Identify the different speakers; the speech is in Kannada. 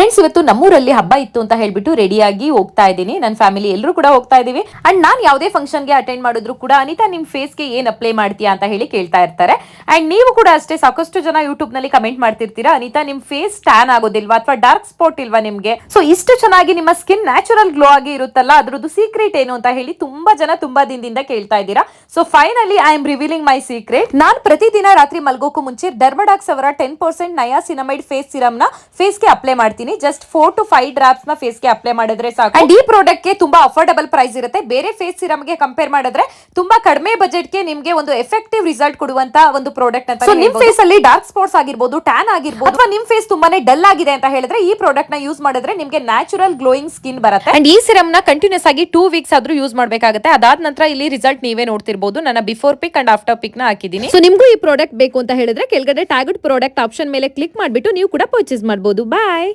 Speaker 1: ಫ್ರೆಂಡ್ಸ್, ಇವತ್ತು ನಮ್ಮೂರಲ್ಲಿ ಹಬ್ಬ ಇತ್ತು ಅಂತ ಹೇಳ್ಬಿಟ್ಟು ರೆಡಿಯಾಗಿ ಹೋಗ್ತಾ ಇದ್ದೀನಿ. ನನ್ನ ಫ್ಯಾಮಿಲಿ ಎಲ್ಲರೂ ಕೂಡ ಹೋಗ್ತಾ ಇದೀವಿ. ಅಂಡ್ ನಾನು ಯಾವುದೇ ಫಂಕ್ಷನ್ಗೆ ಅಟೆಂಡ್ ಮಾಡಿದ್ರು ಕೂಡ ಅನಿತಾ ನಿಮ್ ಫೇಸ್ಗೆ ಏನ್ ಅಪ್ಲೈ ಮಾಡ್ತೀಯಾ ಅಂತ ಹೇಳಿ ಕೇಳ್ತಾ ಇರ್ತಾರೆ. ಅಂಡ್ ನೀವು ಕೂಡ ಅಷ್ಟೇ ಸಾಕಷ್ಟು ಜನ ಯೂಟ್ಯೂಬ್ ನಲ್ಲಿ ಕಮೆಂಟ್ ಮಾಡ್ತಿರ್ತೀರಾ, ಅನಿತಾ ನಿಮ್ ಫೇಸ್ ಟ್ಯಾನ್ ಆಗೋದಿಲ್ವಾ ಅಥವಾ ಡಾರ್ಕ್ ಸ್ಪಾಟ್ ಇಲ್ವಾ ನಿಮ್ಗೆ? ಸೊ ಇಷ್ಟು ಚೆನ್ನಾಗಿ ನಿಮ್ಮ ಸ್ಕಿನ್ ನ್ಯಾಚುರಲ್ ಗ್ಲೋ ಆಗಿ ಇರುತ್ತಲ್ಲ, ಅದ್ರದ್ದು ಸೀಕ್ರೆಟ್ ಏನು ಅಂತ ಹೇಳಿ ತುಂಬಾ ಜನ ತುಂಬಾ ದಿನದಿಂದ ಕೇಳ್ತಾ ಇದ್ದೀರಾ. So finally I am revealing my secret. ನಾನು ಪ್ರತಿದಿನ ರಾತ್ರಿ ಮಲ್ಗೋಕು ಮುಂಚೆ ಡರ್ಮಡಾಕ್ಸ್ ಅವರ 10% ನಯಾಸಿನಮೈಡ್ ಫೇಸ್ ಸಿರಮ್ ನ ಫೇಸ್ಗೆ ಅಪ್ಲೈ ಮಾಡ್ತೀನಿ. ಜಸ್ಟ್ 4 to 5 ಡ್ರಾಪ್ಸ್ ನ ಫೇಸ್ಗೆ ಅಪ್ಲೈ ಮಾಡಿದ್ರೆ ಸಾಕು. ಅಂಡ್ ಈ ಪ್ರಾಡಕ್ಟ್ ಗೆ ತುಂಬಾ ಅಫೋರ್ಡಬಲ್ ಪ್ರೈಸ್ ಇರುತ್ತೆ. ಬೇರೆ ಫೇಸ್ ಸಿರಮ್ ಗೆ ಕಂಪೇರ್ ಮಾಡಿದ್ರೆ ತುಂಬಾ ಕಡಿಮೆ ಬಜೆಟ್ ಗೆ ನಿಮ್ಗೆ ಒಂದು ಎಫೆಕ್ಟಿವ್ ರಿಸಲ್ಟ್ ಕೊಡುವಂತ ಒಂದು ಪ್ರಾಡಕ್ಟ್ ಅಂತ. ಸೊ ನಿಮ್ ಫೇಸ್ ಅಲ್ಲಿ ಡಾರ್ಕ್ ಸ್ಪಾಟ್ಸ್ ಆಗಿರ್ಬೋದು, ಟ್ಯಾನ್ ಆಗಿರ್ಬೋದು, ಅಥವಾ ನಿಮ್ ಫೇಸ್ ತುಂಬಾನೇ ಡಲ್ ಆಗಿದೆ ಅಂತ ಹೇಳಿದ್ರೆ ಈ ಪ್ರಾಡಕ್ಟ್ ನ ಯೂಸ್ ಮಾಡಿದ್ರೆ ನಿಮ್ಗೆ ನ್ಯಾಚುರಲ್ ಗ್ಲೋಯಿಂಗ್ ಸ್ಕಿನ್ ಬರುತ್ತೆ. ಅಂಡ್ ಈ ಸಿರಮ್ ನ ಕಂಟಿನ್ಯೂಸ್ ಆಗಿ 2 ವೀಕ್ಸ್ ಆದ್ರೂ ಯೂಸ್ ಮಾಡ್ಬೇಕಾಗುತ್ತೆ. ಅದಾದ ನಂತರ ಇಲ್ಲಿ ರಿಸಲ್ಟ್ ನೀವೇ ನೋಡ್ತಿರ್ಬೋದು. ನನ್ನ ಬಿಫೋರ್ ಪಿಕ್ ಅಂಡ್ ಆಫ್ಟರ್ ಪಿಕ್ ನ ಹಾಕಿದೀನಿ. ಸೊ ನಿಮ್ಗೂ ಈ ಪ್ರಾಡಕ್ಟ್ ಬೇಕು ಅಂತ ಹೇಳಿದ್ರೆ ಕೆಳಗಡೆ ಟ್ಯಾಗ್ಡ್ ಪ್ರಾಡಕ್ಟ್ ಆಪ್ಷನ್ ಮೇಲೆ ಕ್ಲಿಕ್ ಮಾಡ್ಬಿಟ್ಟು ನೀವು ಕೂಡ ಪರ್ಚೇಸ್ ಮಾಡಬಹುದು. ಬಾಯ್.